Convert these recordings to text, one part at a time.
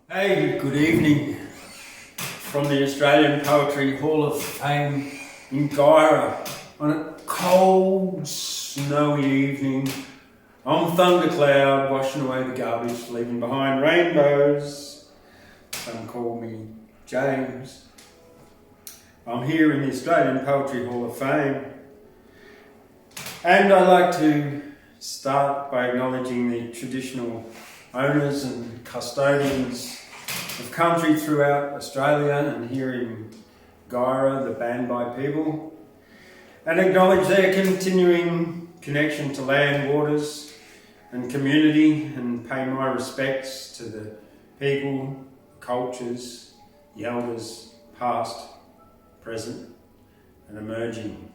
Hey, good evening from the Australian Poetry Hall of Fame in Guyra on a cold, snowy evening. I'm Thundercloud, washing away the garbage, leaving behind rainbows. Some call me James. I'm here in the Australian Poetry Hall of Fame, and I'd like to start by acknowledging the traditional owners and custodians of country throughout Australia and here in Guyra, the Banjo people, and acknowledge their continuing connection to land, waters and community, and pay my respects to the people, cultures, the elders, past, present and emerging.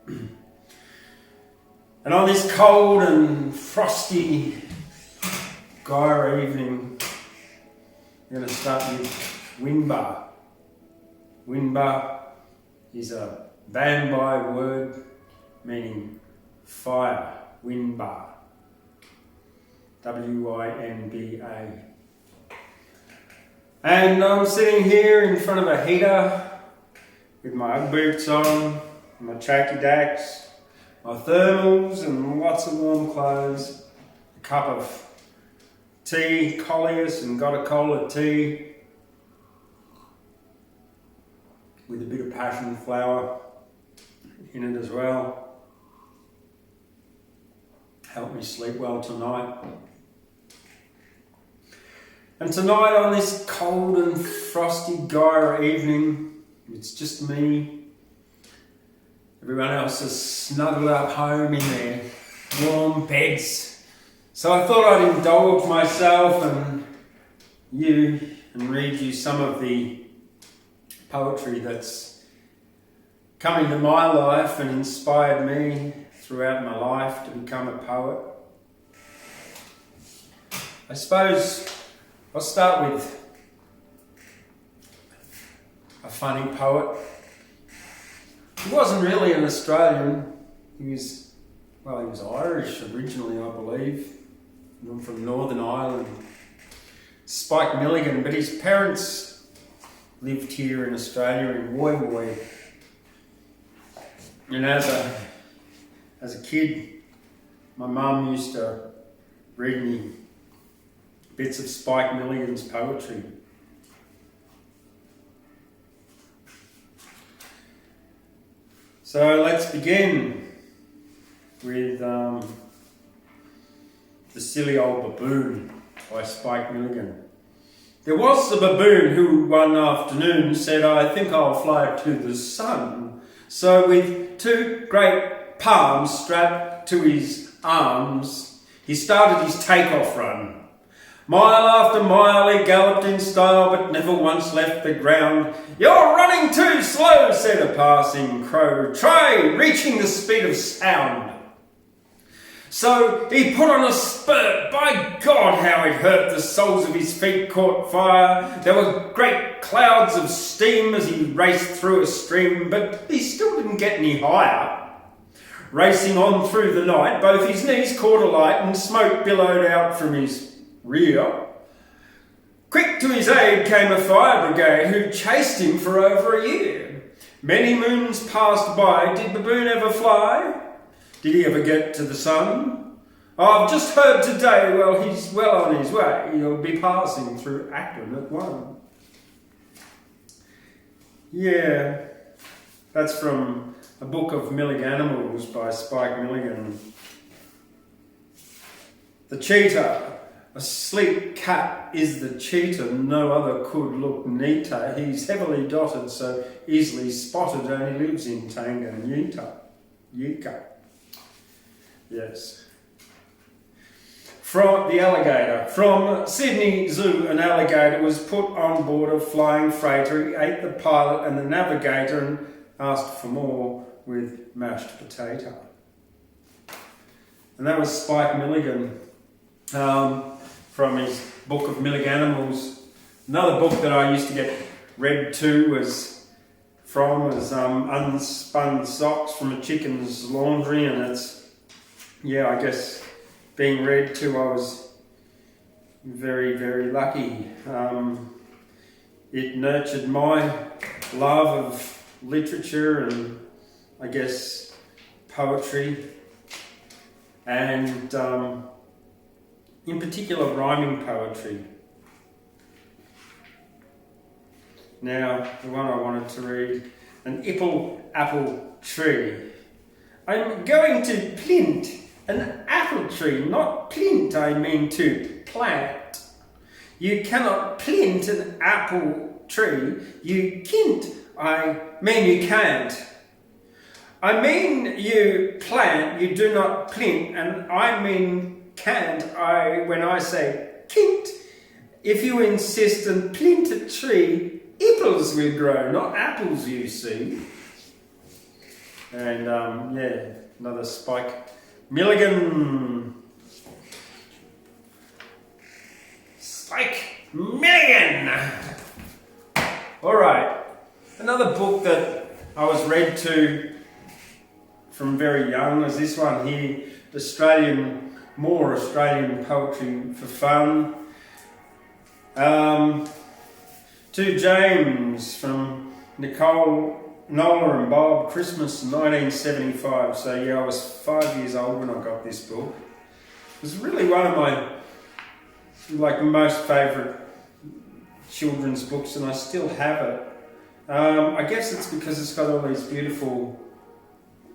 And on this cold and frosty Guyra evening, I'm going to start with Winba. Winba is a Banjo word meaning fire. Winba. W-I-N-B-A. And I'm sitting here in front of a heater with my Ugg boots on, my tracky dacks, my thermals and lots of warm clothes, a cup of tea, Colliers and got a cola tea with a bit of passion flower in it as well. Help me sleep well tonight. And tonight on this cold and frosty Guyra evening, it's just me. Everyone else is snuggled up home in their warm beds. So I thought I'd indulge myself and you and read you some of the poetry that's come into my life and inspired me throughout my life to become a poet. I suppose I'll start with a funny poet. He wasn't really an Australian. He was Irish originally, I believe. I'm from Northern Ireland. Spike Milligan, but his parents lived here in Australia in Woy Woy. And as a kid, my mum used to read me bits of Spike Milligan's poetry. So let's begin with The Silly Old Baboon by Spike Milligan. There was a baboon who one afternoon said, "I think I'll fly to the sun." So with two great palms strapped to his arms, he started his takeoff run. Mile after mile he galloped in style, but never once left the ground. "You're running too slow," said a passing crow. "Try reaching the speed of sound." So he put on a spurt. By God, how it hurt! The soles of his feet caught fire. There were great clouds of steam as he raced through a stream, but he still didn't get any higher. Racing on through the night, both his knees caught alight and smoke billowed out from his rear. Quick to his aid came a fire brigade who chased him for over a year. Many moons passed by. Did Baboon ever fly? Did he ever get to the sun? I've just heard today, well, he's well on his way. He'll be passing through Acton at 1. Yeah, that's from a book of Milliganimals by Spike Milligan. The cheetah. A sleek cat is the cheetah, no other could look neater. He's heavily dotted, so easily spotted, only lives in Tanganyika. Yes. From the alligator. From Sydney Zoo, an alligator was put on board a flying freighter. He ate the pilot and the navigator and asked for more with mashed potato. And that was Spike Milligan from his book of Milliganimals. Another book that I used to get read to was Unspun Socks from a Chicken's Laundry, and it's, I guess being read to, I was very, very lucky. It nurtured my love of literature and, I guess, poetry, and in particular rhyming poetry. Now, the one I wanted to read, an apple tree. I'm going to plant an apple tree, not plint, I mean to plant. You cannot plant an apple tree, you can't, I mean you can't. I mean you plant, you do not plant, and I mean can't, when I say can't. If you insist and plant a tree, apples will grow, not apples, you see. And yeah, another Spike Milligan. Spike Milligan! Alright, another book that I was read to from very young was this one here, more Australian poetry for fun. To James from Nola and Bob, Christmas 1975. So yeah, I was 5 years old when I got this book. It was really one of my most favourite children's books, and I still have it. I guess it's because it's got all these beautiful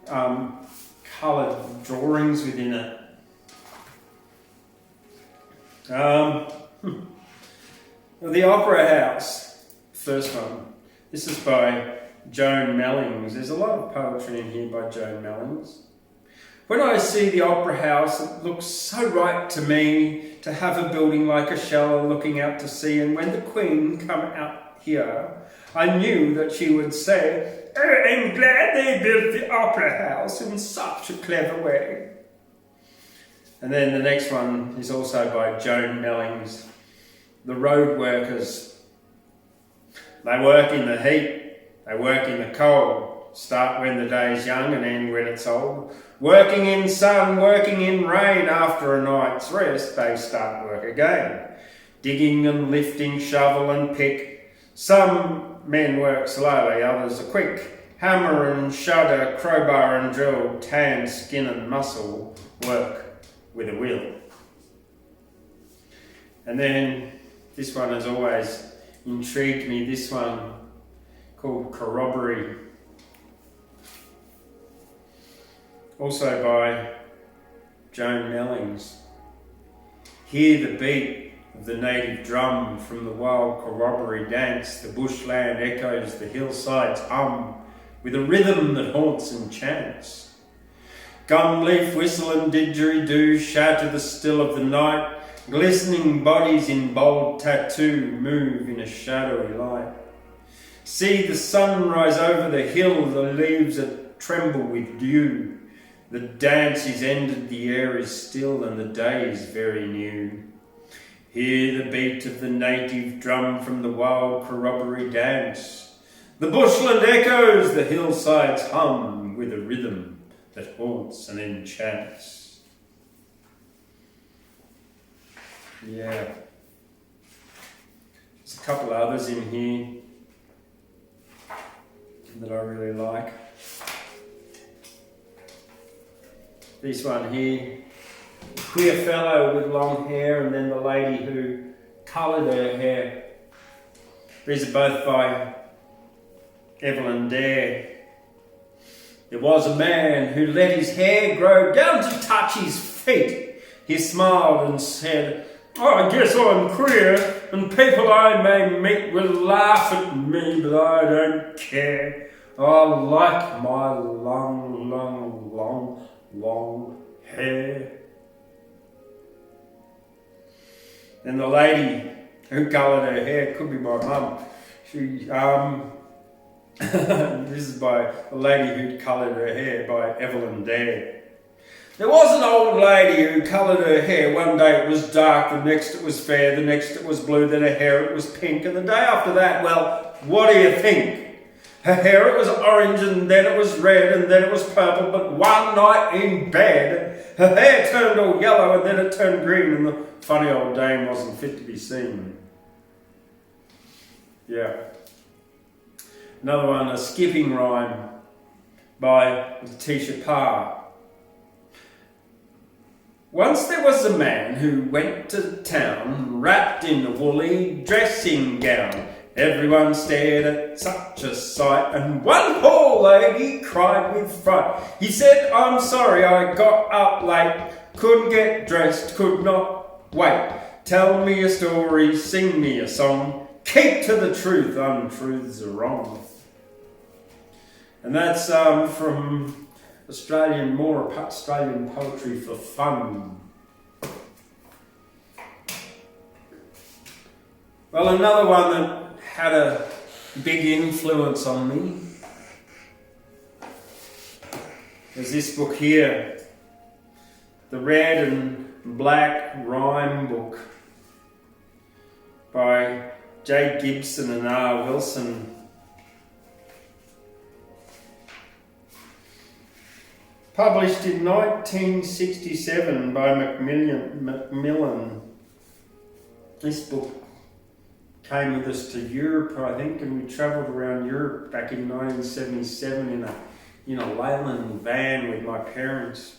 coloured drawings within it. The Opera House, first one. This is by Joan Mellings. There's a lot of poetry in here by Joan Mellings. When I see the Opera House, it looks so right to me to have a building like a shell looking out to sea, and when the Queen come out here, I knew that she would say, "Oh, I'm glad they built the Opera House in such a clever way." And then the next one is also by Joan Mellings. The Road Workers. They work in the heat, they work in the cold, start when the day's young and end when it's old. Working in sun, working in rain, after a night's rest, they start work again. Digging and lifting, shovel and pick. Some men work slowly, others are quick. Hammer and shudder, crowbar and drill, tan, skin and muscle, work with a will. And then this one has always intrigued me, this one called Corroboree. Also by Joan Mellings. Hear the beat of the native drum from the wild corroboree dance. The bushland echoes, the hillsides hum with a rhythm that haunts and chants. Gum leaf whistle and didgeridoo shatter the still of the night. Glistening bodies in bold tattoo move in a shadowy light. See the sun rise over the hill, the leaves are tremble with dew. The dance is ended, the air is still, and the day is very new. Hear the beat of the native drum from the wild corroboree dance. The bushland echoes, the hillsides hum with a rhythm that haunts and enchants. Yeah. There's a couple others in here that I really like. This one here, queer fellow with long hair, and then the lady who coloured her hair. These are both by Evelyn Dare. There was a man who let his hair grow down to touch his feet. He smiled and said, "I guess I'm queer, and people I may meet will laugh at me, but I don't care. I like my long hair." And the lady who coloured her hair, could be my mum, this is by the lady who coloured her hair, by Evelyn Dare. There was an old lady who coloured her hair. One day it was dark, the next it was fair, the next it was blue, then her hair it was pink, and the day after that, well, what do you think? Her hair, it was orange, and then it was red, and then it was purple, but one night in bed, her hair turned all yellow, and then it turned green, and the funny old dame wasn't fit to be seen. Yeah. Another one, a skipping rhyme by Letitia Parr. Once there was a man who went to town wrapped in a woolly dressing gown. Everyone stared at such a sight, and one poor lady cried with fright. He said, "I'm sorry I got up late, couldn't get dressed, could not wait. Tell me a story, sing me a song, keep to the truth, untruths are wrong." And that's from Australian Poetry for Fun. Well, another one that had a big influence on me is this book here, the Red and Black Rhyme Book by J. Gibson and R. Wilson. Published in 1967 by Macmillan. This book came with us to Europe, I think, and we travelled around Europe back in 1977 in a Leyland van with my parents.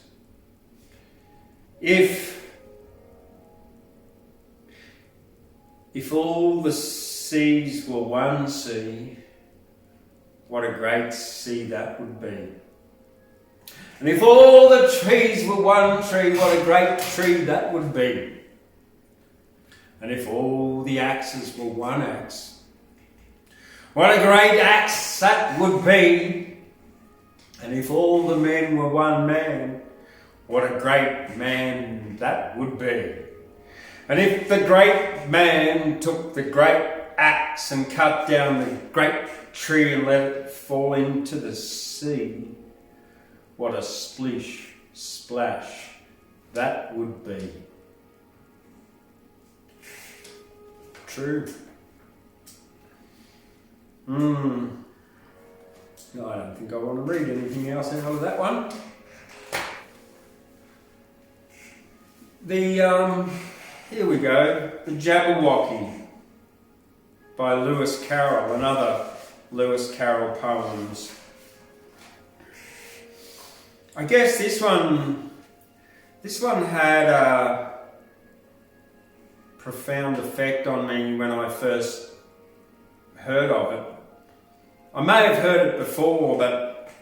If all the seas were one sea, what a great sea that would be. And if all the trees were one tree, what a great tree that would be. And if all the axes were one axe, what a great axe that would be. And if all the men were one man, what a great man that would be. And if the great man took the great axe and cut down the great tree and let it fall into the sea, what a splish splash that would be. True. No, I don't think I want to read anything else out of that one. Here we go. The Jabberwocky by Lewis Carroll, another Lewis Carroll poems. I guess this one had a profound effect on me when I first heard of it. I may have heard it before, but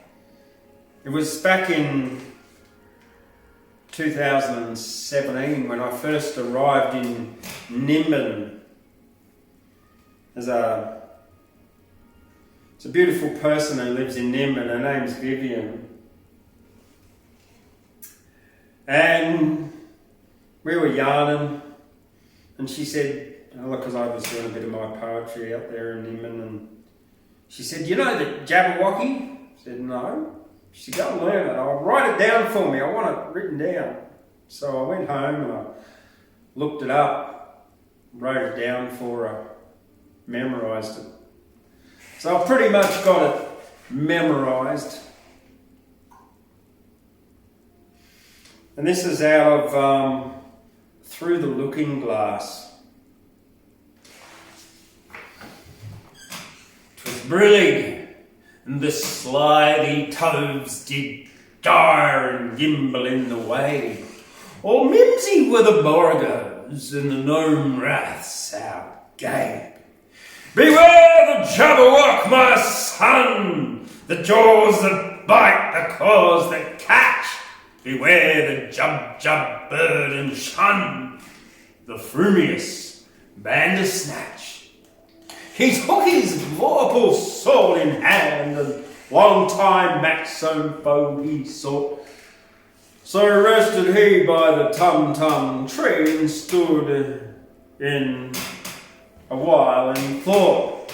it was back in 2017 when I first arrived in Nimbin. It's a beautiful person who lives in Nimbin. Her name's Vivian. And we were yarning, and she said, because I was doing a bit of my poetry out there in Nimbin, and she said, "You know the Jabberwocky?" I said, "No." She said, "Go and learn it. I'll write it down for me. I want it written down." So I went home and I looked it up, wrote it down for her, memorised it. So I pretty much got it memorised. And this is out of Through the Looking Glass. "'Twas brillig, and the slithy toves did gyre and gimble in the wave. All mimsy were the borgos, and the gnome raths outgabe. Beware the Jabberwock, my son, the jaws that bite, the claws that catch. Beware the Jub bird, and shun the frumious Bandersnatch. He'd hook his vorpal sword in hand, and long time Maxome foe he sought. So rested he by the tum-tum tree, and stood in a while in thought.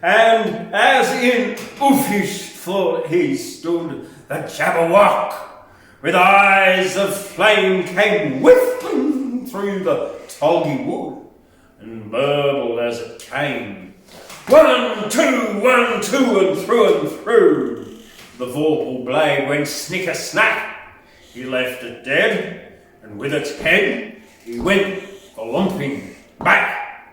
And as in oofish thought he stood, the Jabberwock with eyes of flame came whiffling through the toggy wood, and burbled as it came. 1, 2, 1, 2, and through. The vorpal blade went snicker-snack. He left it dead, and with its head he went lumping back.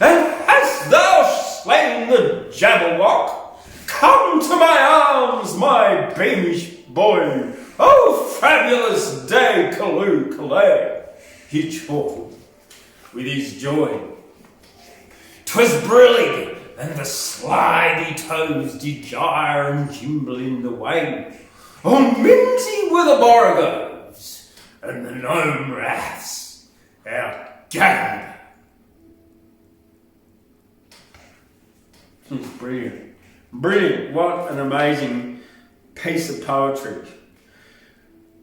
And hast thou slain the Jabberwock? Come to my arms, my beamish boy. Oh, fabulous day, Callooh, Callay, he chortled with his joy. 'Twas brillig, and the slithy toes did gyre and gimble in the wave. Oh, minty were the borogoves, and the gnome raths outgathered. It's brilliant. Brilliant. What an amazing piece of poetry.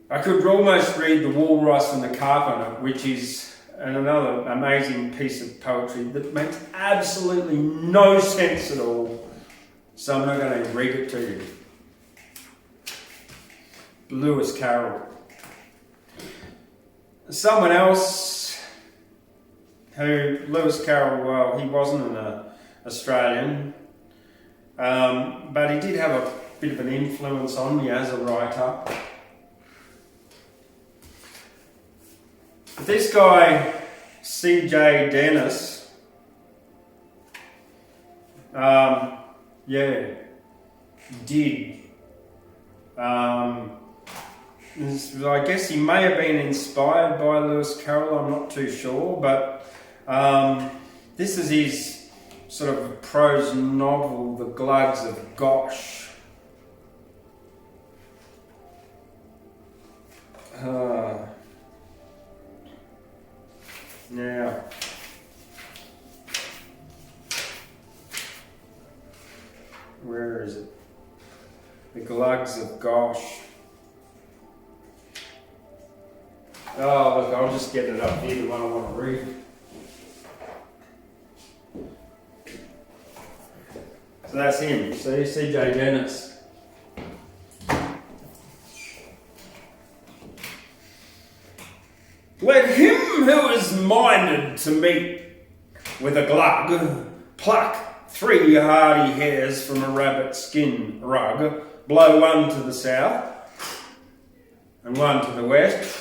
I could almost read The Walrus and the Carpenter, which is another amazing piece of poetry that makes absolutely no sense at all. So I'm not going to read it to you. Lewis Carroll. Someone else who, Lewis Carroll, well, he wasn't an Australian, but he did have a bit of an influence on me as a writer. This guy, C.J. Dennis, did. I guess he may have been inspired by Lewis Carroll, I'm not too sure, but this is his sort of prose novel, The Glugs of Gosh. Now, where is it? The Glugs of Gosh. Oh, look, I'll just get it up here, the one I want to read. So that's him, see, C.J. Dennis. Let him who is minded to meet with a glug pluck 3 hardy hairs from a rabbit skin rug, blow one to the south and one to the west,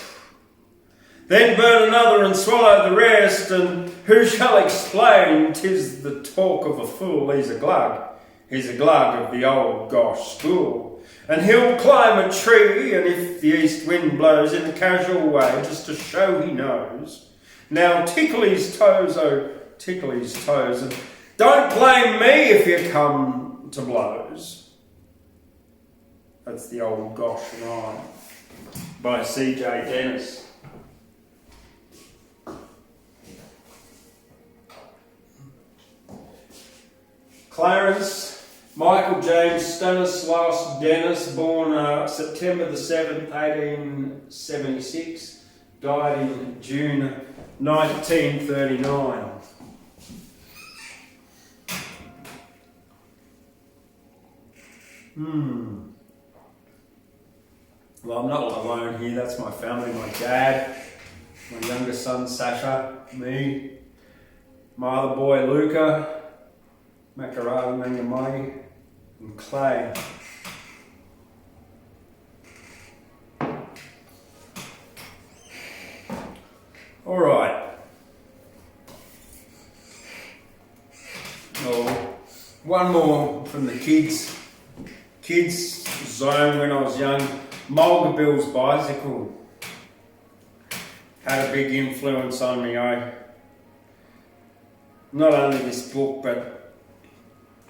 then burn another and swallow the rest, and who shall explain 'tis the talk of a fool? He's a glug of the old Gosh school. And he'll climb a tree, and if the east wind blows in a casual way, just to show he knows, now tickle his toes, oh, tickle his toes, and don't blame me if you come to blows. That's the old Gosh rhyme by C.J. Dennis. Clarence Michael James Stanislaus Dennis, born September the 7th, 1876, died in June 1939. Well, I'm not alone here, that's my family, my dad, my younger son Sasha, me, my other boy Luca, Makarada Nangamai, and Clay. All right. Oh, one more from the kids zone when I was young. Mulga Bill's bicycle had a big influence on me. Not only this book, but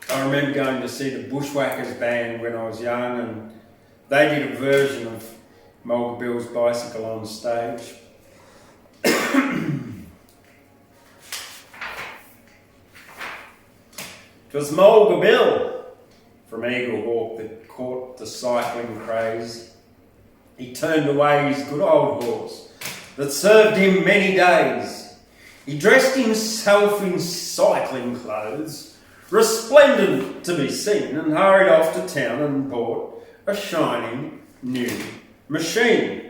I remember going to see the Bushwhackers band when I was young, and they did a version of Mulga Bill's bicycle on stage. It was Mulga Bill from Eaglehawk that caught the cycling craze. He turned away his good old horse that served him many days. He dressed himself in cycling clothes, resplendent to be seen, and hurried off to town and bought a shining new machine.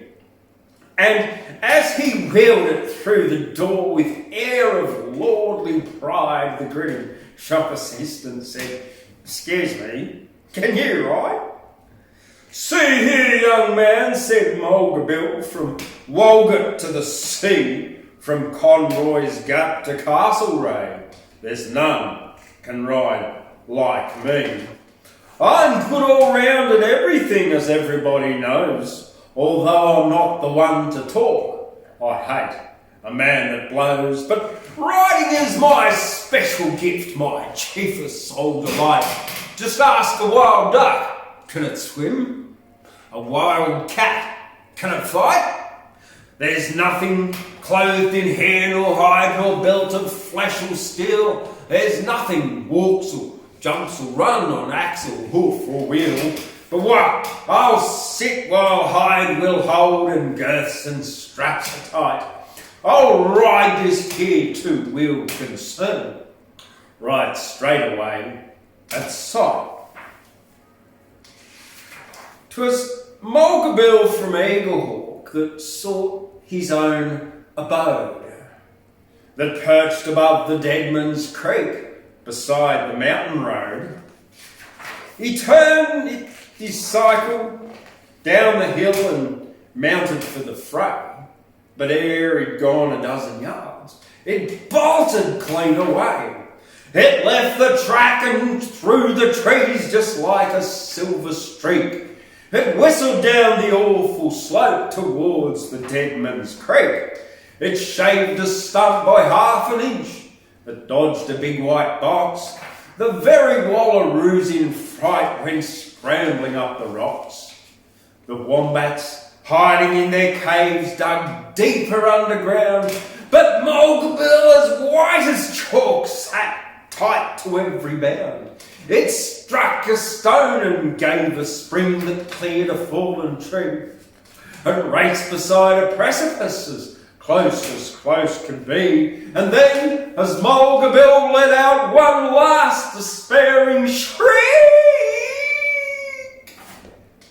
And as he wheeled it through the door with air of lordly pride, the grinning shop assistant said, "Excuse me, can you write?" "See here, young man," said Mulga Bill, "from Walgett to the sea, from Conroy's Gap to Castlereagh, there's none can ride like me. I'm good all round at everything, as everybody knows, although I'm not the one to talk. I hate a man that blows, but riding is my special gift, my chiefest sole delight. Just ask a wild duck, can it swim? A wild cat, can it fight? There's nothing clothed in hair nor hide nor belt of flesh or steel. There's nothing walks or jumps or run on axle, hoof or wheel. But what? I'll sit while hide will hold and girths and straps are tight. I'll ride this here two-wheeled concern right straight away at sight." 'Twas Mulga Bill from Eaglehawk that sought his own abode, that perched above the Deadman's Creek beside the mountain road. He turned his cycle down the hill and mounted for the fray, but ere he'd gone a dozen yards, it bolted clean away. It left the track and through the trees just like a silver streak. It whistled down the awful slope towards the Deadman's Creek. It shaved a stump by half an inch. It dodged a big white box. The very wallaroos in fright went scrambling up the rocks. The wombats, hiding in their caves, dug deeper underground. But Mulga Bill, as white as chalk, sat tight to every bound. It struck a stone and gave a spring that cleared a fallen tree. It raced beside a precipice as close could be. And then, as Mulga Bill let out one last despairing shriek,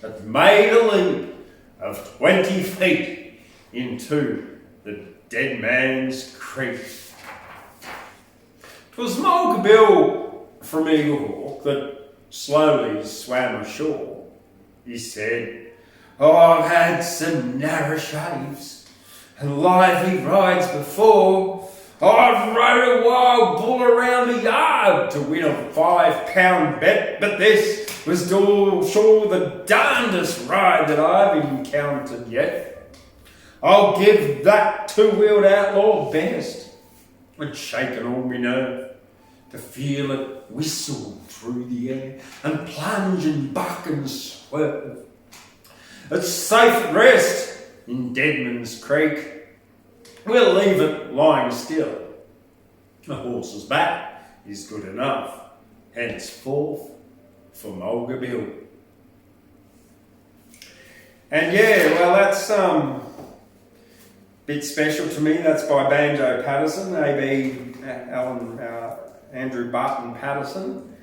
it made a leap of 20 feet into the Dead Man's Creek. 'Twas Mulga Bill from Eaglehawk that slowly swam ashore. He said, "Oh, I've had some narrow shaves and lively rides before. I've rode a wild bull around a yard to win a £5 bet, but this was sure the darndest ride that I've encountered yet. I'll give that two-wheeled outlaw best. It's shaken all me nerve to feel it whistle through the air and plunge and buck and swerve. It's safe at rest in Deadman's Creek. We'll leave it lying still. A horse's back is good enough, henceforth for Mulga Bill." And yeah, well, that's bit special to me. That's by Banjo Paterson, A.B. Andrew Barton Paterson,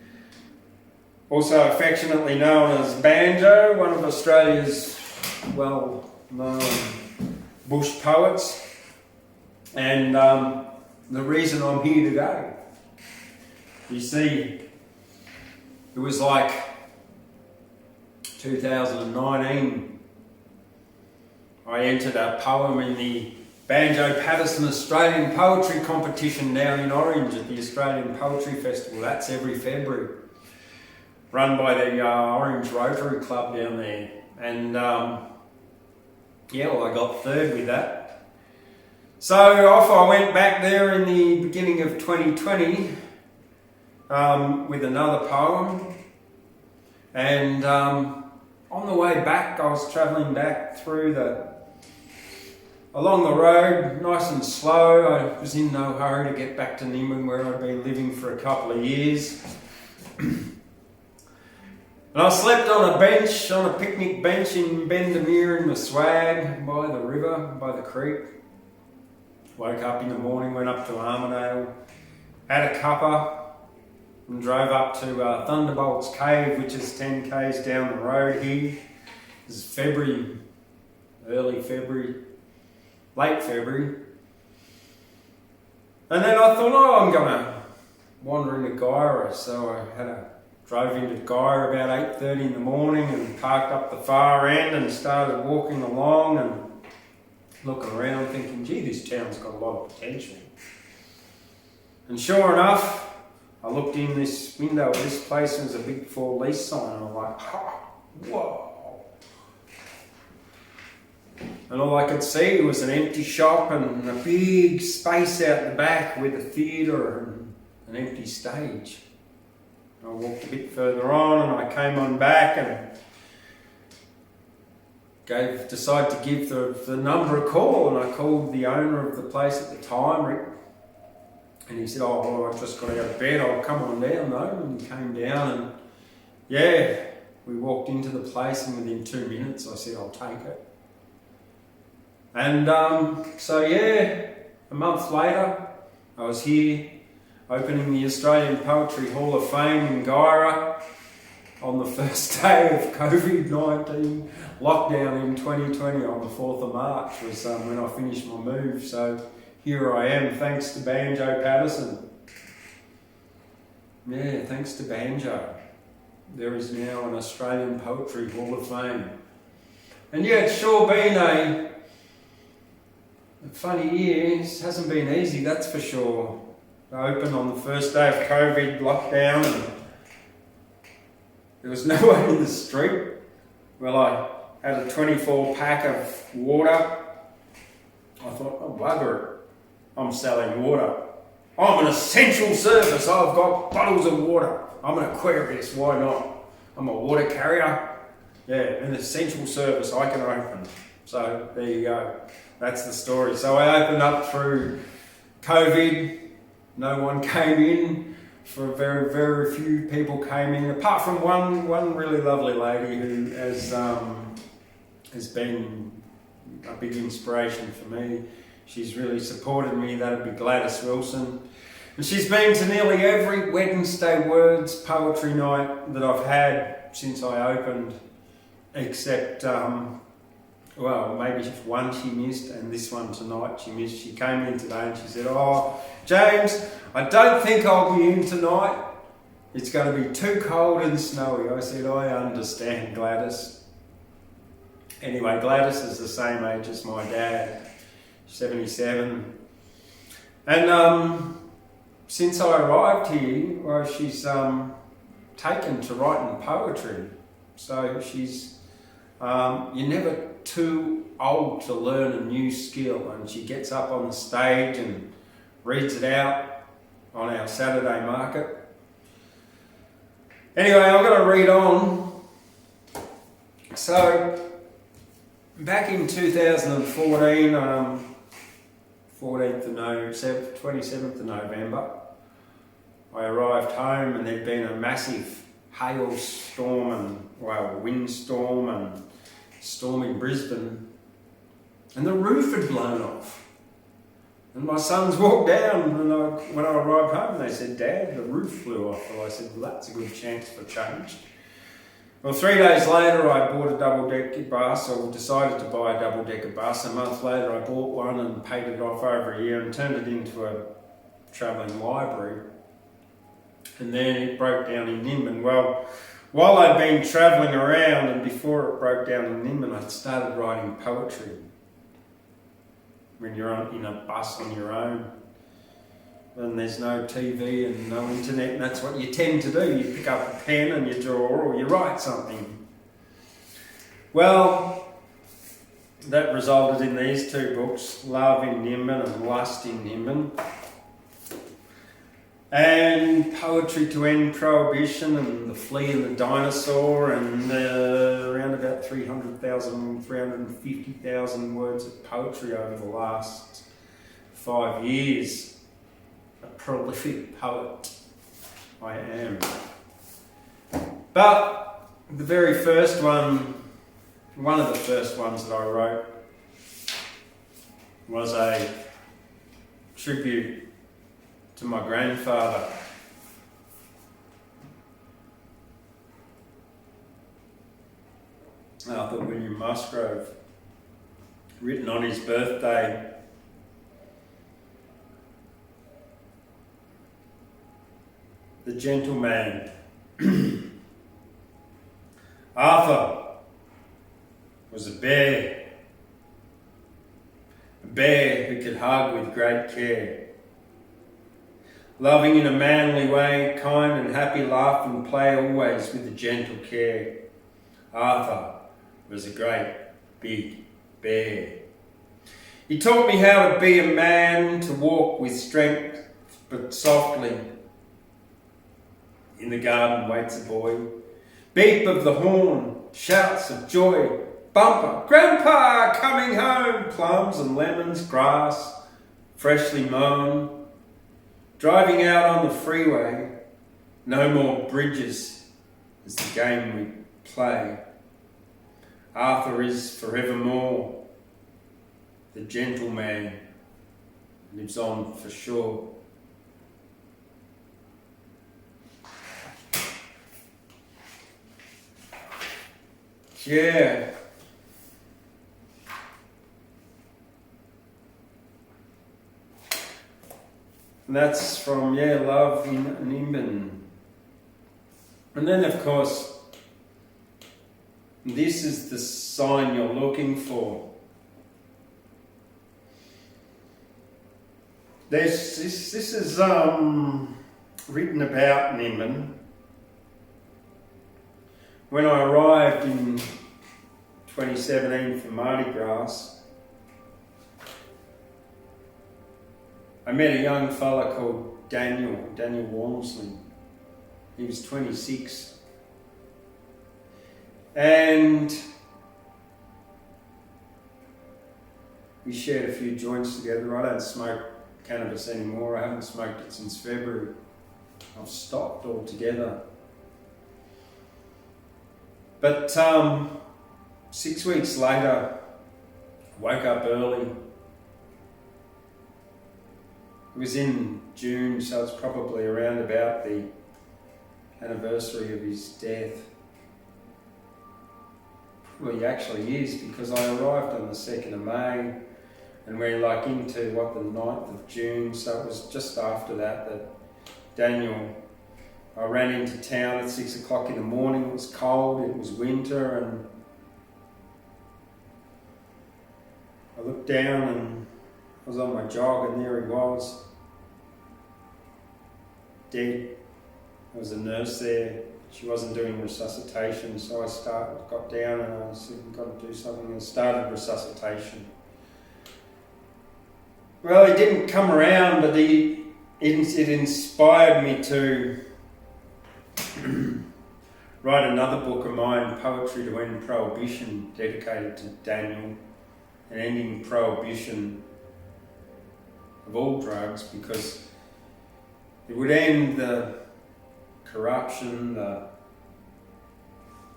also affectionately known as Banjo, one of Australia's well-known bush poets. And the reason I'm here today, you see, it was like 2019. I entered a poem in the Banjo Paterson Australian Poetry Competition down in Orange at the Australian Poetry Festival. That's every February, run by the Orange Rotary Club down there. And I got third with that. So off I went back there in the beginning of 2020 with another poem. And on the way back, I was travelling back along the road, nice and slow. I was in no hurry to get back to Nimbin, where I'd been living for a couple of years. And I slept on a picnic bench in Bendemeer in the Swag, by the river, by the creek. Woke up in the morning, went up to Armidale, had a cuppa, and drove up to Thunderbolt's Cave, which is 10 k's down the road here. This is late February. And then I thought, I'm going to wandering to Guyra, so I drove into Guyra about 8:30 in the morning and parked up the far end and started walking along and looking around thinking, gee, this town's got a lot of potential. And sure enough, I looked in this window of this place and there was a big for lease sign and I'm like, whoa. And all I could see was an empty shop and a big space out the back with a theatre and an empty stage. I walked a bit further on and I came on back and decided to give the number a call, and I called the owner of the place at the time, Rick, and he said, oh, well, I've just got to go to bed, I'll come on down though. And he came down and yeah, we walked into the place and within 2 minutes I said, I'll take it. And so yeah, a month later I was here opening the Australian Poetry Hall of Fame in Guyra on the first day of COVID-19 lockdown in 2020 on the 4th of March was when I finished my move. So here I am, thanks to Banjo Paterson. Yeah, thanks to Banjo. There is now an Australian Poetry Hall of Fame. And yeah, it's sure been a funny year. It hasn't been easy, that's for sure. I opened on the first day of COVID lockdown and there was no one in the street. Well, I had a 24 pack of water. I thought, oh bugger it, I'm selling water. I'm an essential service, I've got bottles of water. I'm an Aquarius, why not? I'm a water carrier. Yeah, an essential service I can open. So there you go, that's the story. So I opened up through COVID, no one came in. For very, very few people came in, apart from one really lovely lady who has been a big inspiration for me. She's really supported me, that'd be Gladys Wilson. And she's been to nearly every Wednesday Words poetry night that I've had since I opened, except, well, maybe just one she missed, and this one tonight she missed. She came in today and she said, oh, James, I don't think I'll be in tonight. It's going to be too cold and snowy. I said, I understand, Gladys. Anyway, Gladys is the same age as my dad, 77. And since I arrived here, well, she's taken to writing poetry. So she's, you're never too old to learn a new skill, and she gets up on the stage and reads it out on our Saturday market. Anyway, I've got to read on. So, back in 2014, 27th of November, I arrived home and there'd been a massive hailstorm and, well, windstorm and storm in Brisbane, and the roof had blown off. And my sons walked down and when I arrived home they said, Dad, the roof flew off. Well, I said, well, that's a good chance for change. Well, 3 days later I bought a double-decker bus, or decided to buy a double-decker bus. A month later I bought one and paid it off over a year and turned it into a travelling library. And then it broke down in Nimbin. Well, while I'd been travelling around and before it broke down in Nimbin, I'd started writing poetry. When you're in a bus on your own and there's no TV and no internet, and that's what you tend to do. You pick up a pen and you draw or you write something. Well, that resulted in these two books, Love in Nimbin and Lust in Nimbin. And Poetry to End Prohibition and The Flea and the Dinosaur, and around about 350,000 words of poetry over the last 5 years. A prolific poet I am. But the very first one of the first ones that I wrote was a tribute to my grandfather. Arthur William Musgrove, written on his birthday. the gentleman. Arthur was a bear who could hug with great care, loving in a manly way, kind and happy, laugh and play always with a gentle care. Arthur was a great big bear. He taught me how to be a man, to walk with strength but softly. In the garden waits a boy, beep of the horn, shouts of joy, bumper, grandpa coming home, plums and lemons, grass freshly mown. Driving out on the freeway, no more bridges is the game we play. Arthur is forevermore, the gentleman lives on for sure. Yeah. And that's from, Love in Nimbin. And then, of course, this is the sign you're looking for. This is written about Nimbin. When I arrived in 2017 for Mardi Gras, I met a young fella called Daniel Walmsley. He was 26. And we shared a few joints together. I don't smoke cannabis anymore. I haven't smoked it since February. I've stopped altogether. But 6 weeks later, I woke up early. It was in June, so it's probably around about the anniversary of his death. Well, he actually is, because I arrived on the 2nd of May and we're like into the 9th of June, so it was just after that Daniel, I ran into town at 6 o'clock in the morning. It was cold, it was winter, and I looked down and I was on my jog, and there he was, dead. There was a nurse there. She wasn't doing resuscitation, so I got down and I said, "We've got to do something," and started resuscitation. Well, he didn't come around, but it inspired me to write another book of mine, Poetry to End Prohibition, dedicated to Daniel and ending prohibition of all drugs, because it would end the corruption, the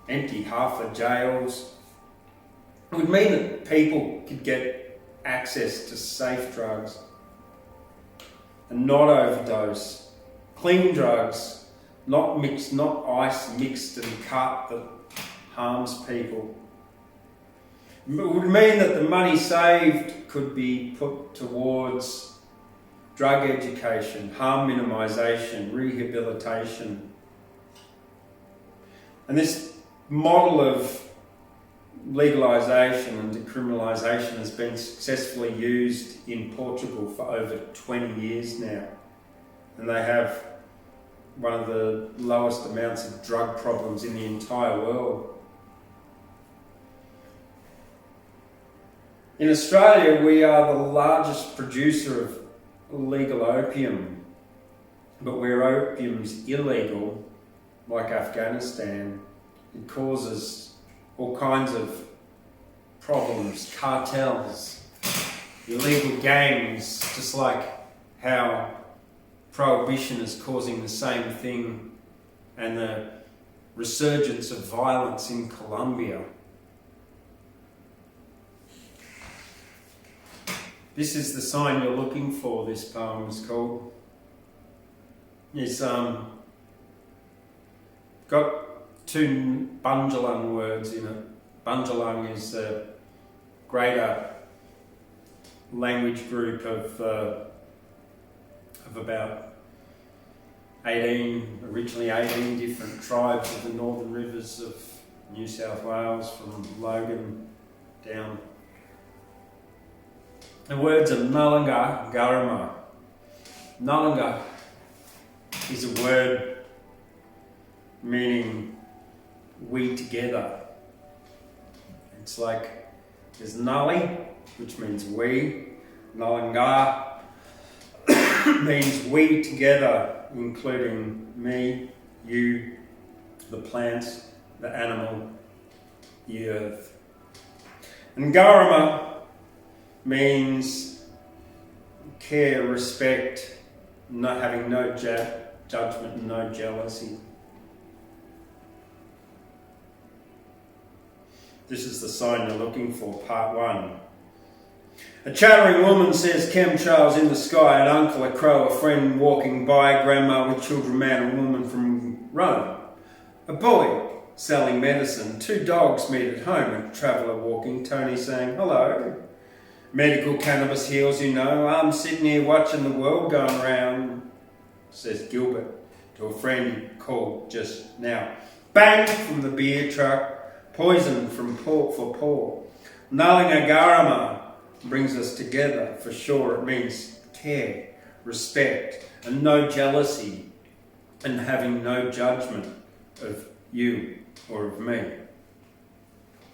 empty Hartford jails. It would mean that people could get access to safe drugs and not overdose. Clean drugs, not mixed, not ice mixed and cut that harms people. It would mean that the money saved could be put towards drug education, harm minimisation, rehabilitation. And this model of legalisation and decriminalisation has been successfully used in Portugal for over 20 years now. And they have one of the lowest amounts of drug problems in the entire world. In Australia, we are the largest producer of legal opium, but where opium's illegal, like Afghanistan, it causes all kinds of problems, cartels, illegal gangs, just like how prohibition is causing the same thing, and the resurgence of violence in Colombia. This is the sign you're looking for, this poem is called. It's got two Bunjalung words in it. Bunjalung is a greater language group of about originally 18 different tribes of the northern rivers of New South Wales, from Logan down. The words are Nulanga Garama. Nulanga is a word meaning we together. It's like there's Nulli, which means we. Nulanga means we together, including me, you, the plants, the animal, the earth. And Garama means care, respect, not having no judgment and no jealousy. This is the sign you're looking for, part 1. A chattering woman says chemtrails in the sky, an uncle, a crow, a friend walking by, grandma with children, man and woman from Rome. A boy selling medicine, 2 dogs meet at home, a traveller walking, Tony saying hello. Medical cannabis heals, you know, I'm sitting here watching the world going round, says Gilbert to a friend he called just now. Bang from the beer truck, poison from port for Paul. Nulanga Garama brings us together, for sure. It means care, respect, and no jealousy, and having no judgment of you or of me.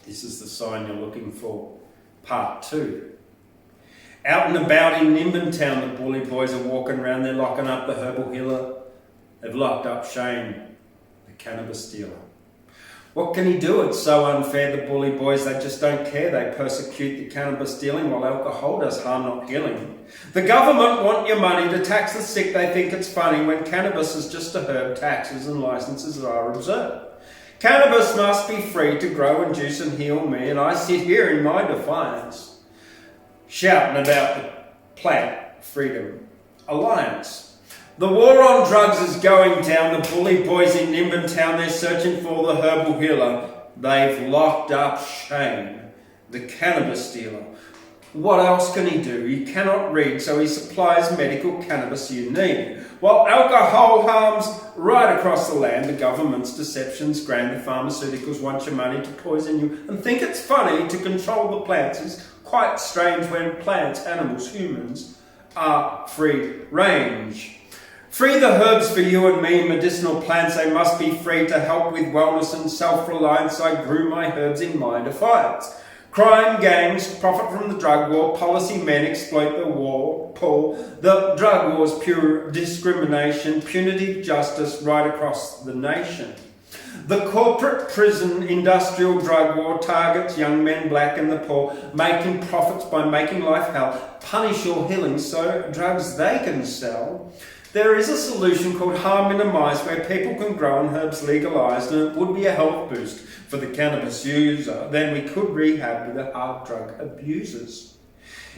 This is the sign you're looking for. Part 2. Out and about in Nimbin Town, the bully boys are walking around, they're locking up the herbal healer. They've locked up Shane, the cannabis dealer. What can he do? It's so unfair, the bully boys, they just don't care. They persecute the cannabis dealing while alcohol does harm, not healing. The government want your money to tax the sick. They think it's funny when cannabis is just a herb, taxes and licenses are observed. Cannabis must be free to grow and juice and heal me, and I sit here in my defiance, shouting about the Plant Freedom Alliance. The war on drugs is going down. The bully boys in Nimbin Town, they're searching for the herbal healer. They've locked up Shane, the cannabis dealer. What else can he do? He cannot read, so he supplies medical cannabis you need. While alcohol harms right across the land, the government's deceptions grand. The pharmaceuticals want your money to poison you and think it's funny to control the plants. It's quite strange when plants, animals, humans are free range. Free the herbs for you and me, medicinal plants, they must be free to help with wellness and self-reliance. I grew my herbs in my defiance. Crime gangs profit from the drug war, policy men exploit the war pool. The drug war's pure discrimination, punitive justice right across the nation. The corporate prison industrial drug war targets young men, black and the poor, making profits by making life hell, punish your healing so drugs they can sell. There is a solution called harm minimised where people can grow and herbs legalised, and it would be a health boost for the cannabis user. Then we could rehab with the hard drug abusers.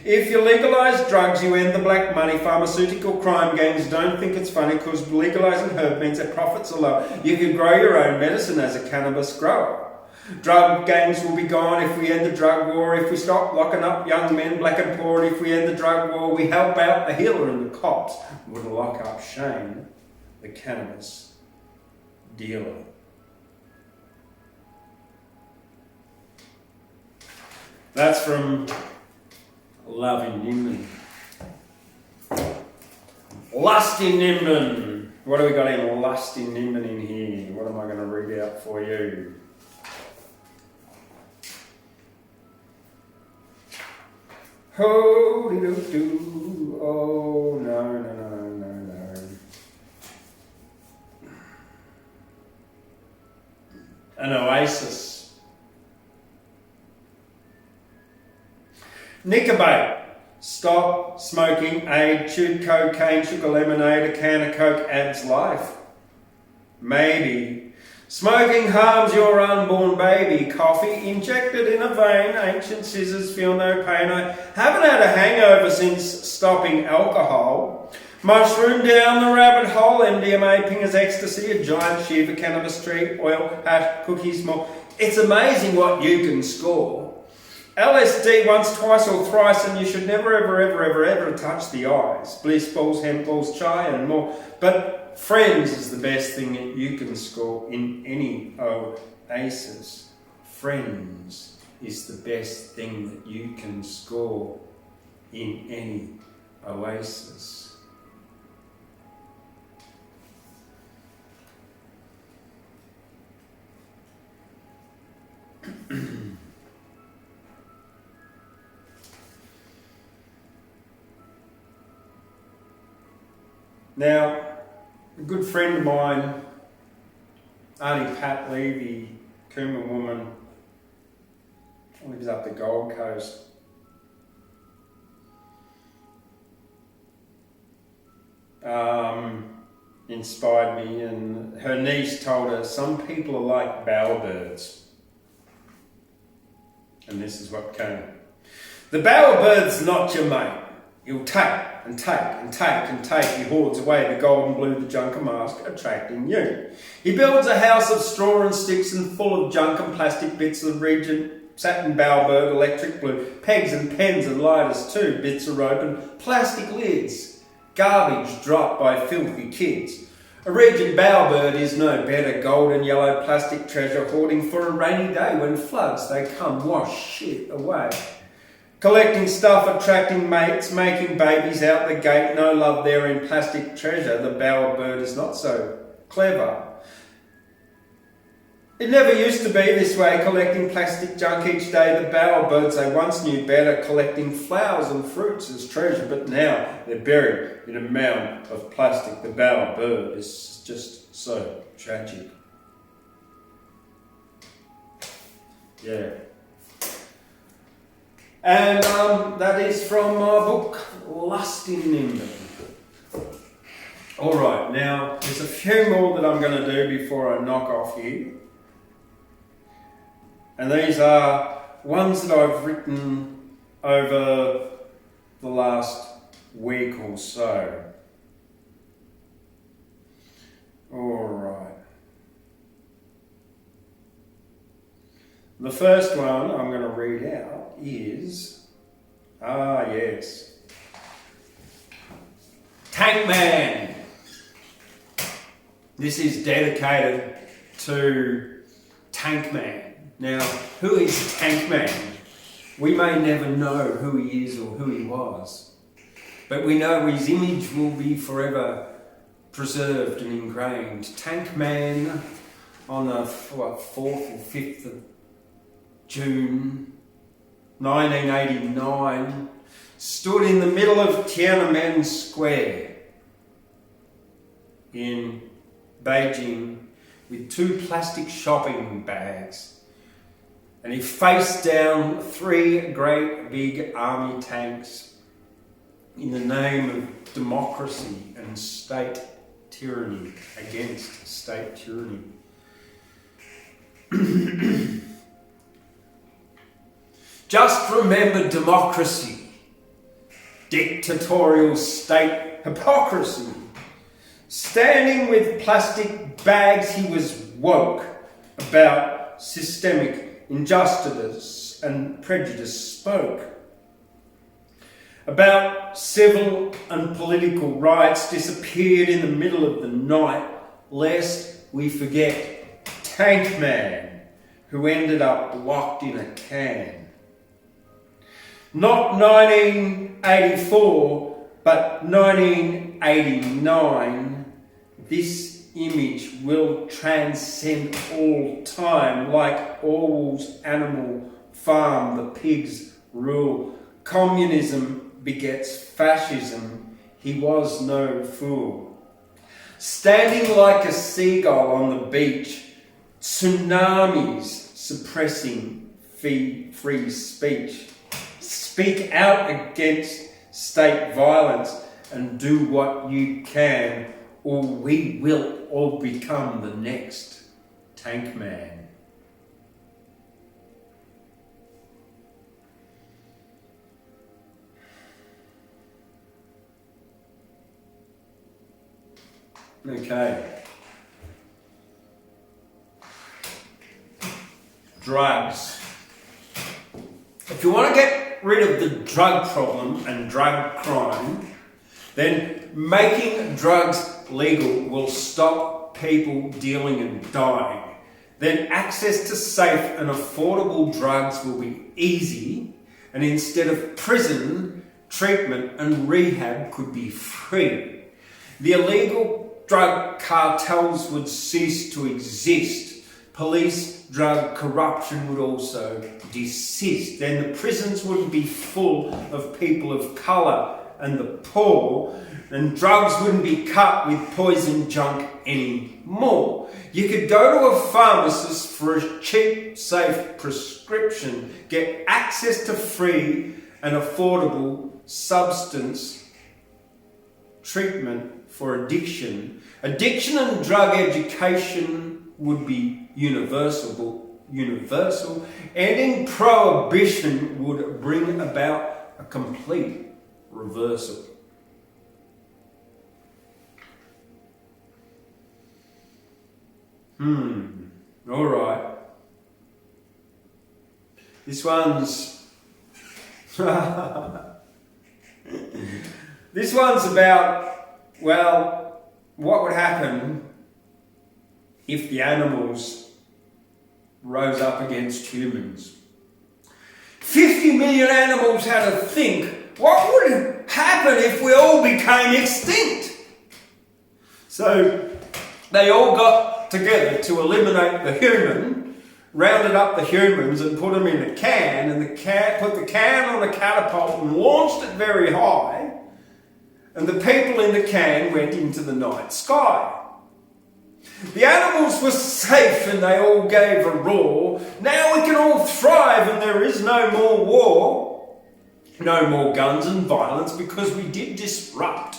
If you legalise drugs, you end the black money. Pharmaceutical crime gangs don't think it's funny because legalising herb means their profits are low. You can grow your own medicine as a cannabis grower. Drug gangs will be gone if we end the drug war, if we stop locking up young men, black and poor, and if we end the drug war, we help out the healer and the cops would lock up Shane, the cannabis dealer. That's from Love in Nimbin. Lust in Nimbin. What do we got in Lust in Nimbin in here? What am I going to read out for you? Oh, doo-doo-doo. Oh, no. An oasis. Nicotine. Stop smoking, aid, chewed cocaine, sugar lemonade, a can of Coke adds life. Maybe. Smoking harms your unborn baby. Coffee injected in a vein. Ancient scissors feel no pain. I haven't had a hangover since stopping alcohol. Mushroom down the rabbit hole. MDMA, ping as ecstasy. A giant shiva, cannabis tree, oil, hash, cookies, more. It's amazing what you can score. LSD once, twice or thrice, and you should never, ever touch the eyes. Bliss balls, hemp balls, chai and more. But friends is the best thing that you can score in any oasis. Friends is the best thing that you can score in any oasis. Now, a good friend of mine, Auntie Pat Levy, Coombe woman, lives up the Gold Coast. Inspired me, and her niece told her some people are like Bowel Birds. And this is what came. The Bowel Bird's not your mate. He'll take and take and take and take. He hoards away the gold and blue, the junker mask, attracting you. He builds a house of straw and sticks and full of junk and plastic bits of Regent, satin Bowel Bird, electric blue, pegs and pens and lighters too, bits of rope and plastic lids. Garbage dropped by filthy kids. A Regent Bowel Bird is no better, gold and yellow plastic treasure hoarding for a rainy day when floods they come wash shit away. Collecting stuff, attracting mates, making babies out the gate, no love there in plastic treasure. The Bowel Bird is not so clever. It never used to be this way, collecting plastic junk each day. The Bowel Birds they once knew better, collecting flowers and fruits as treasure, but now they're buried in a mound of plastic. The Bowel Bird is just so tragic. Yeah. And that is from my book, Lust in Nimby. Alright, now there's a few more that I'm going to do before I knock off here. And these are ones that I've written over the last week or so. Alright. The first one I'm going to read out is, yes, Tank Man. This is dedicated to Tank Man. Now, who is Tank Man? We may never know who he is or who he was, but we know his image will be forever preserved and ingrained. Tank Man on the 4th or 5th of June 1989 stood in the middle of Tiananmen Square in Beijing with 2 plastic shopping bags. And he faced down 3 great big army tanks in the name of democracy and state tyranny, against state tyranny. Just remember democracy, dictatorial state hypocrisy. Standing with plastic bags, he was woke about systemic injustice and prejudice, spoke about civil and political rights, disappeared in the middle of the night, lest we forget Tank Man, who ended up locked in a can. Not 1984, but 1989, this image will transcend all time, like Orwell's Animal Farm, the pigs rule. Communism begets fascism, he was no fool. Standing like a seagull on the beach, tsunamis suppressing free speech. Speak out against state violence and do what you can, or we will all become the next Tank Man. Okay. Drugs. If you want to get rid of the drug problem and drug crime, then making drugs legal will stop people dealing and dying. Then access to safe and affordable drugs will be easy, and instead of prison, treatment and rehab could be free. The illegal drug cartels would cease to exist. Police drug corruption would also desist. Then the prisons wouldn't be full of people of colour and the poor, and drugs wouldn't be cut with poison junk anymore. You could go to a pharmacist for a cheap, safe prescription, get access to free and affordable substance treatment for addiction. Addiction and drug education would be universal. Ending prohibition would bring about a complete reversal. All right. This one's this one's about, well, what would happen if the animals rose up against humans? 50 million animals had to think, what would happen if we all became extinct? So they all got together to eliminate the human, rounded up the humans and put them in a can, and put the can on a catapult and launched it very high, and the people in the can went into the night sky. The animals were safe and they all gave a roar. Now we can all thrive and there is no more war, no more guns and violence, because we did disrupt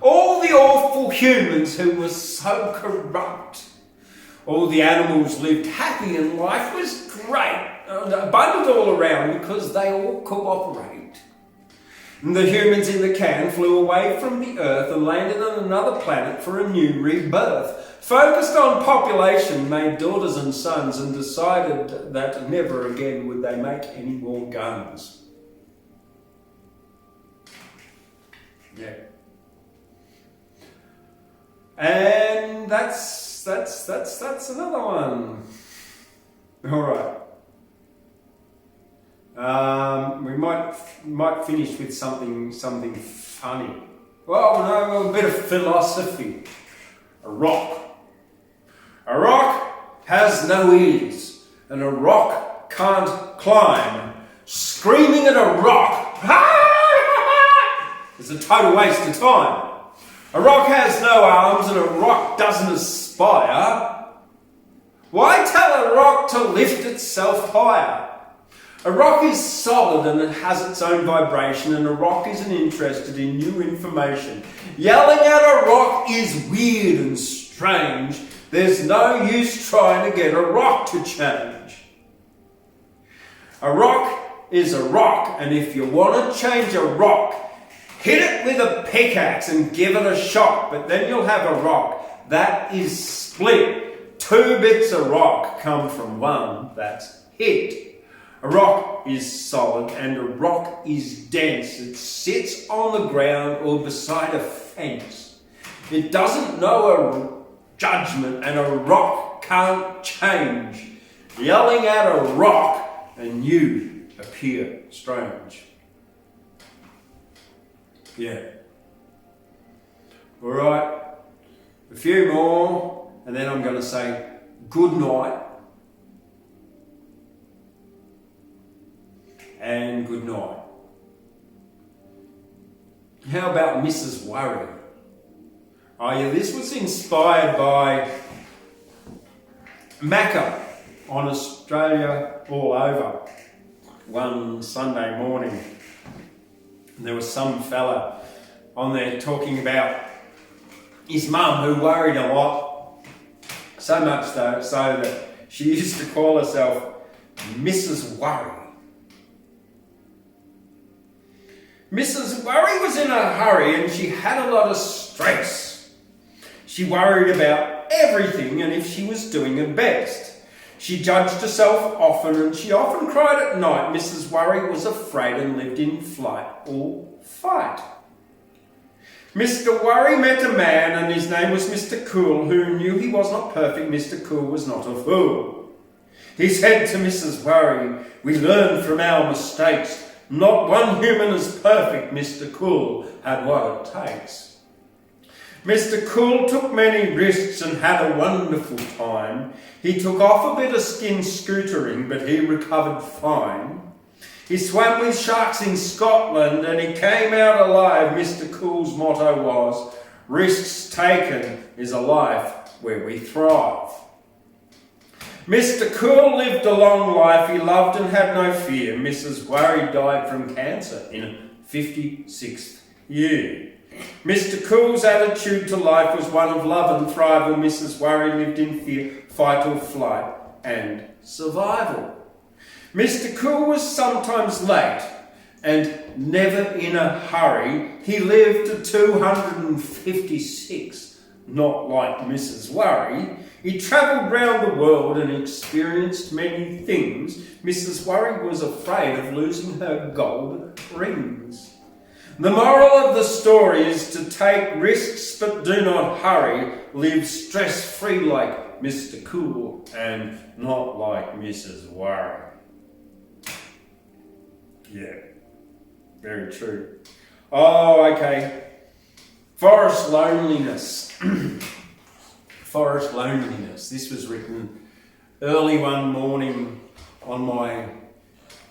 all the awful humans who were so corrupt. All the animals lived happy and life was great, abundant all around, because they all cooperate. And the humans in the can flew away from the earth and landed on another planet for a new rebirth. Focused on population, made daughters and sons, and decided that never again would they make any more guns. Yeah. And that's another one. All right. We might finish with something funny. Well, no, a bit of philosophy. A rock. A rock has no ears, and a rock can't climb. Screaming at a rock is a total waste of time. A rock has no arms and a rock doesn't aspire. Why tell a rock to lift itself higher? A rock is solid and it has its own vibration, and a rock isn't interested in new information. Yelling at a rock is weird and strange. There's no use trying to get a rock to change. A rock is a rock, and if you want to change a rock, hit it with a pickaxe and give it a shock, but then you'll have a rock that is split. Two bits of rock come from one that's hit. A rock is solid and a rock is dense. It sits on the ground or beside a fence. It doesn't know a judgment, and a rock can't change. Yelling at a rock and you appear strange. Yeah. All right. A few more, and then I'm going to say good night and good night. How about Mrs. Worry? Oh yeah, this was inspired by Macca on Australia All Over one Sunday morning. And there was some fella on there talking about his mum, who worried a lot. So much so that she used to call herself Mrs. Worry. Mrs. Worry was in a hurry and she had a lot of stress. She worried about everything and if she was doing her best. She judged herself often and she often cried at night. Mrs. Worry was afraid and lived in flight or fight. Mr. Worry met a man, and his name was Mr. Cool, who knew he was not perfect. Mr. Cool was not a fool. He said to Mrs. Worry, "We learn from our mistakes. Not one human is perfect. Mr. Cool had what it takes." Mr. Cool took many risks and had a wonderful time. He took off a bit of skin scootering, but he recovered fine. He swam with sharks in Scotland and he came out alive. Mr. Cool's motto was, "Risks taken is a life where we thrive." Mr. Cool lived a long life. He loved and had no fear. Mrs. Worry died from cancer in her 56th year. Mr. Cool's attitude to life was one of love and thrival. Mrs. Worry lived in fear, fight or flight, and survival. Mr. Cool was sometimes late and never in a hurry. He lived to 256, not like Mrs. Worry. He travelled round the world and experienced many things. Mrs. Worry was afraid of losing her gold rings. The moral of the story is to take risks but do not hurry. Live stress-free like Mr. Cool and not like Mrs. Worry. Yeah, very true. Oh, okay. Forest loneliness. Forest loneliness. This was written early one morning on my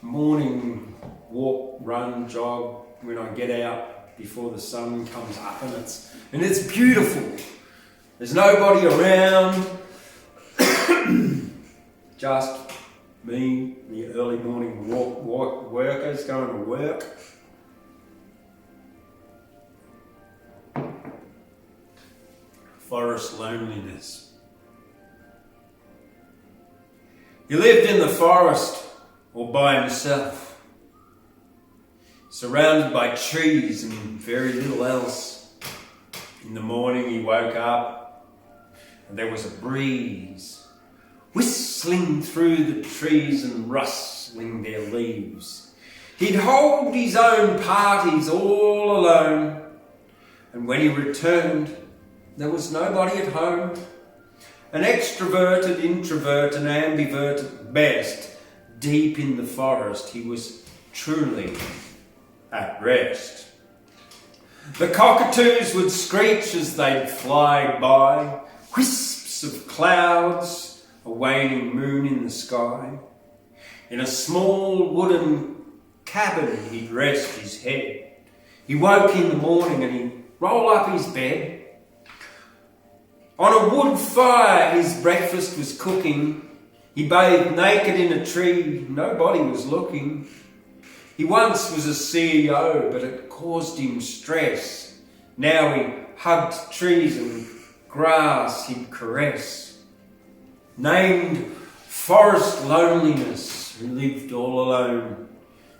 morning walk, run, jog, when I get out before the sun comes up, and it's beautiful. There's nobody around. Just me, the early morning workers going to work. Forest loneliness. He lived in the forest or by himself, surrounded by trees and very little else. In the morning he woke up and there was a breeze whistling through the trees and rustling their leaves. He'd hold his own parties all alone, and when he returned, there was nobody at home. An extroverted, introvert, and ambivert at best, deep in the forest, he was truly at rest. The cockatoos would screech as they'd fly by, wisps of clouds, a waning moon in the sky. In a small wooden cabin he'd rest his head. He woke in the morning and he'd roll up his bed. On a wood fire his breakfast was cooking. He bathed naked in a tree, nobody was looking. He once was a CEO, but it caused him stress. Now he hugged trees and grass he'd caress. Named Forest Loneliness, who lived all alone.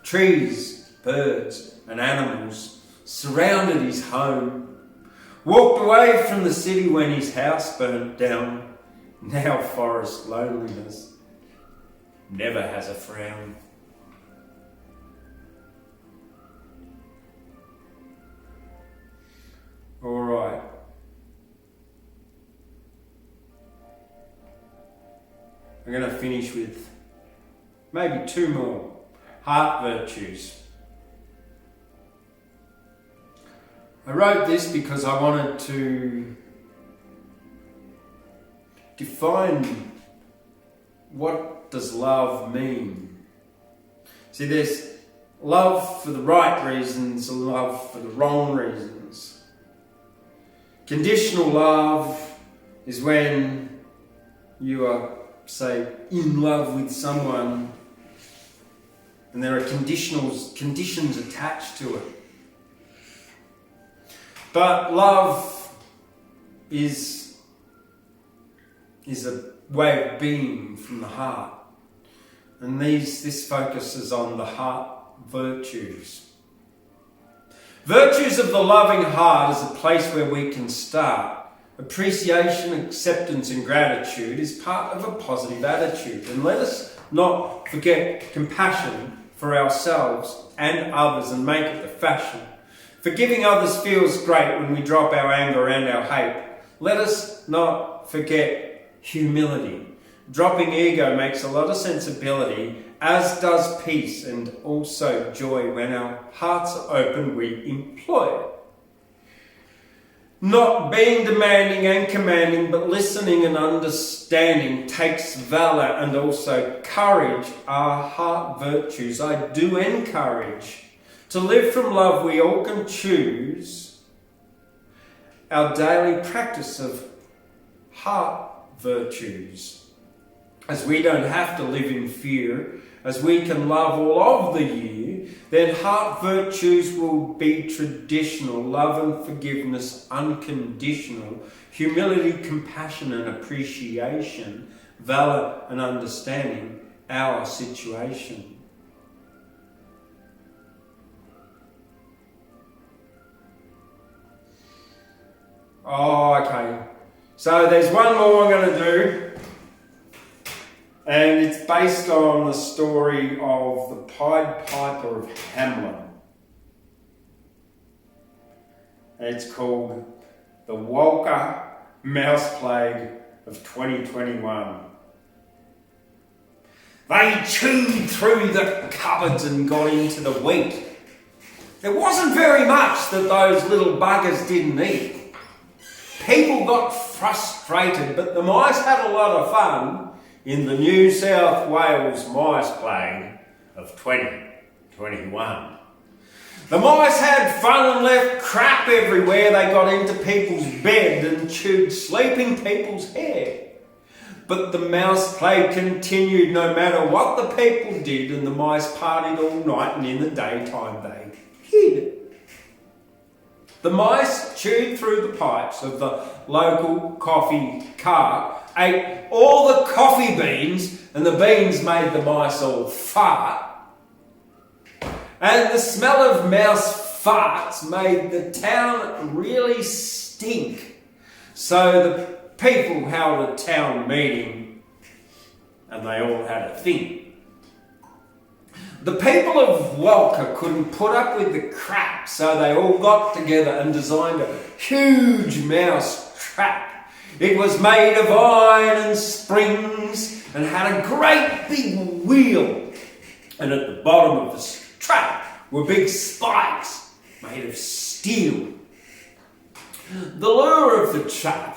Trees, birds and animals surrounded his home. Walked away from the city when his house burnt down. Now Forest Loneliness never has a frown. All right. I'm going to finish with maybe two more heart virtues. I wrote this because I wanted to define what does love mean. See, there's love for the right reasons and love for the wrong reasons. Conditional love is when you are, say, in love with someone and there are conditions attached to it. But love is a way of being from the heart. And this focuses on the heart virtues. Virtues of the loving heart is a place where we can start. Appreciation, acceptance and gratitude is part of a positive attitude. And let us not forget compassion for ourselves and others and make it the fashion. Forgiving others feels great when we drop our anger and our hate. Let us not forget humility. Dropping ego makes a lot of sensibility, as does peace and also joy. When our hearts are open, we employ it. Not being demanding and commanding, but listening and understanding takes valour and also courage are heart virtues. I do encourage. To live from love, we all can choose our daily practice of heart virtues. As we don't have to live in fear, as we can love all of the year, then heart virtues will be traditional, love and forgiveness unconditional, humility, compassion and appreciation, valour and understanding our situation. Oh, okay. So there's one more I'm going to do. And it's based on the story of the Pied Piper of Hamelin. And it's called The Walker Mouse Plague of 2021. They chewed through the cupboards and got into the wheat. There wasn't very much that those little buggers didn't eat. People got frustrated, but the mice had a lot of fun in the New South Wales Mice Plague of 2021. The mice had fun and left crap everywhere. They got into people's bed and chewed sleeping people's hair. But the mouse plague continued no matter what the people did, and the mice partied all night, and in the daytime they hid. The mice chewed through the pipes of the local coffee cart, ate all the coffee beans, and the beans made the mice all fart. And the smell of mouse farts made the town really stink. So the people held a town meeting, and they all had a think. The people of Walker couldn't put up with the crap, so they all got together and designed a huge mouse trap. It was made of iron and springs and had a great big wheel. And at the bottom of the trap were big spikes made of steel. The lure of the trap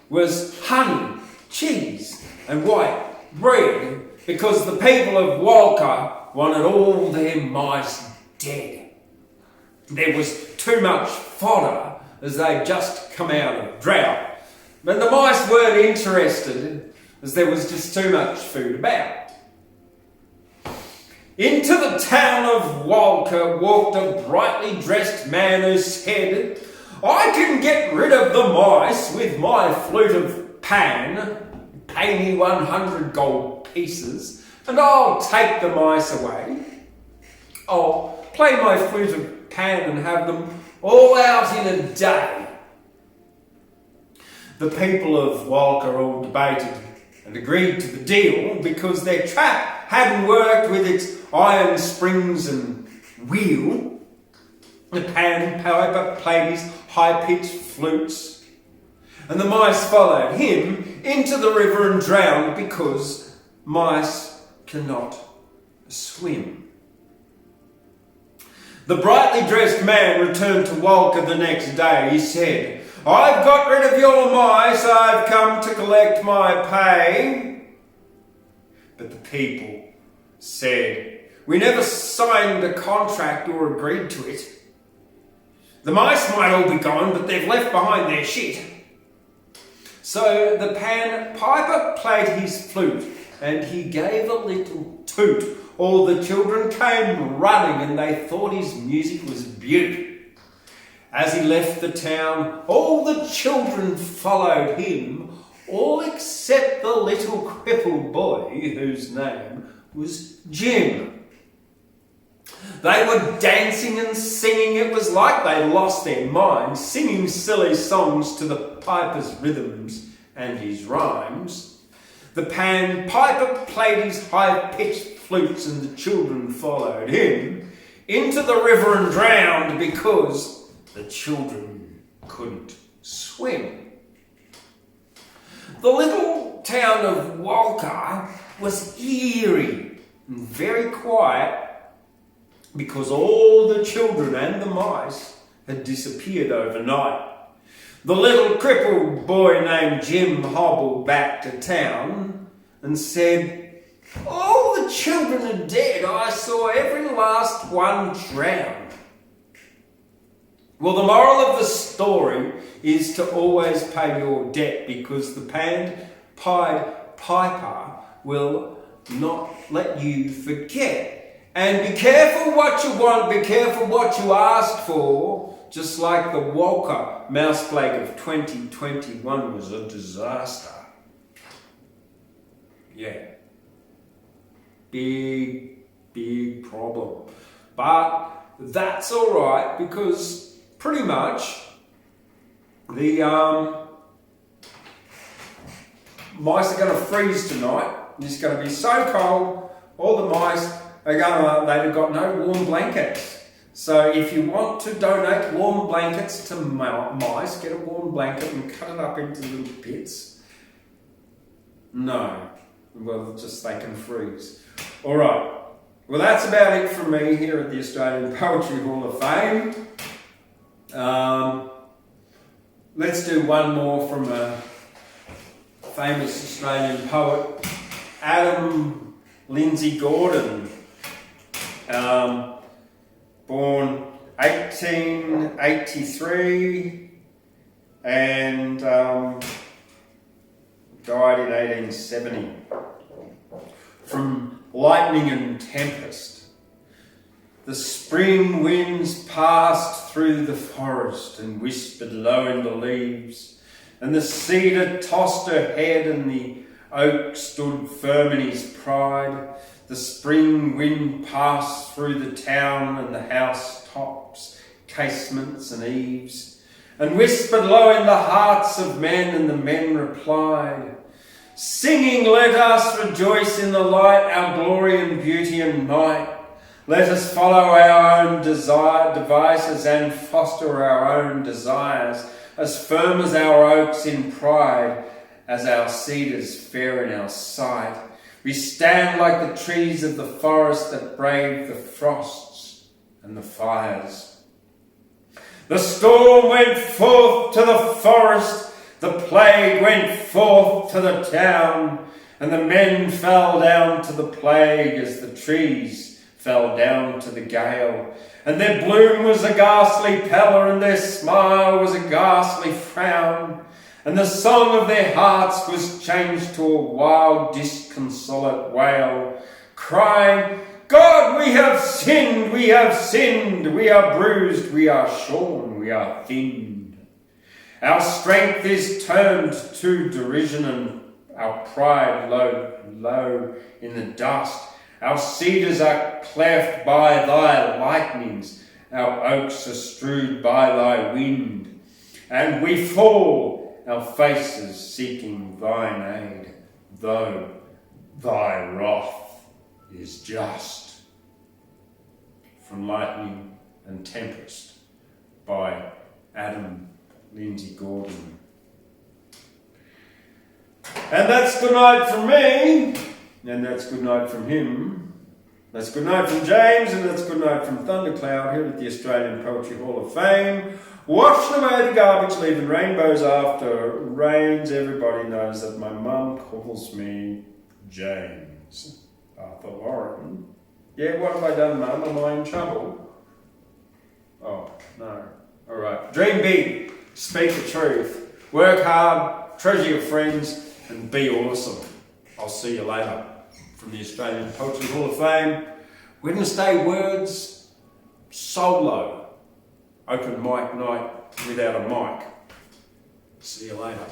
was honey, cheese and white bread, because the people of Walker wanted all their mice dead. There was too much fodder as they'd just come out of drought, but the mice weren't interested as there was just too much food about. Into the town of Walker walked a brightly dressed man who said, "I can get rid of the mice with my flute of Pan. Pay me 100 gold pieces and I'll take the mice away. I'll play my flute of Pan and have them all out in a day." The people of Walker all debated and agreed to the deal because their trap hadn't worked with its iron springs and wheel. The Pan Piper played his high-pitched flutes, and the mice followed him into the river and drowned because mice cannot swim. The brightly dressed man returned to Walker the next day. He said, "I've got rid of your mice. I've come to collect my pay." But the people said, "We never signed a contract or agreed to it. The mice might all be gone, but they've left behind their shit." So the Pan Piper played his flute and he gave a little toot. All the children came running and they thought his music was beaut. As he left the town, all the children followed him, all except the little crippled boy whose name was Jim. They were dancing and singing. It was like they lost their minds, singing silly songs to the piper's rhythms and his rhymes. The Pan Piper played his high-pitched flutes and the children followed him. into the river and drowned because the children couldn't swim. The little town of Walker was eerie and very quiet because all the children and the mice had disappeared overnight. The little crippled boy named Jim hobbled back to town and said, "All the children are dead. I saw every last one drown." Well, the moral of the story is to always pay your debt, because the Pied Piper will not let you forget. And be careful what you want, be careful what you ask for, just like the Walker mouse plague of 2021 was a disaster. Yeah. Big problem. But that's alright, because pretty much the mice are going to freeze tonight. It's going to be so cold, all the mice they've got no warm blankets. So if you want to donate warm blankets to mice, get a warm blanket and cut it up into little bits. No. Well, just they can freeze. All right. Well, that's about it from me here at the Australian Poetry Hall of Fame. Let's do one more from a famous Australian poet, Adam Lindsay Gordon. Born 1883 and died in 1870. From Lightning and Tempest. The spring winds passed through the forest and whispered low in the leaves, and the cedar tossed her head and the oak stood firm in his pride. The spring wind passed through the town and the house tops, casements and eaves, and whispered low in the hearts of men, and the men replied, "Singing, let us rejoice in the light, our glory and beauty and might. Let us follow our own devices and foster our own desires, as firm as our oaks in pride, as our cedars fair in our sight. We stand like the trees of the forest that brave the frosts and the fires." The storm went forth to the forest, the plague went forth to the town, and the men fell down to the plague as the trees fell down to the gale. And their bloom was a ghastly pallor, and their smile was a ghastly frown. And the song of their hearts was changed to a wild, disconsolate wail, crying, "God, we have sinned, we have sinned, we are bruised, we are shorn, we are thinned. Our strength is turned to derision, and our pride low in the dust. Our cedars are cleft by thy lightnings, our oaks are strewed by thy wind, and we fall, our faces seeking thine aid, though thy wrath is just." From Lightning and Tempest by Adam Lindsay Gordon. And that's good night from me, and that's good night from him. That's good night from James, and that's good night from Thundercloud here at the Australian Poetry Hall of Fame. Washing away the garbage, leaving rainbows after rains. Everybody knows that my mum calls me James Arthur Warren. Yeah, what have I done, Mum? Am I in trouble? Oh, no. All right. Dream big, speak the truth, work hard, treasure your friends, and be awesome. I'll see you later from the Australian Poetry Hall of Fame. Wednesday Words solo. Open mic night without a mic. See you later.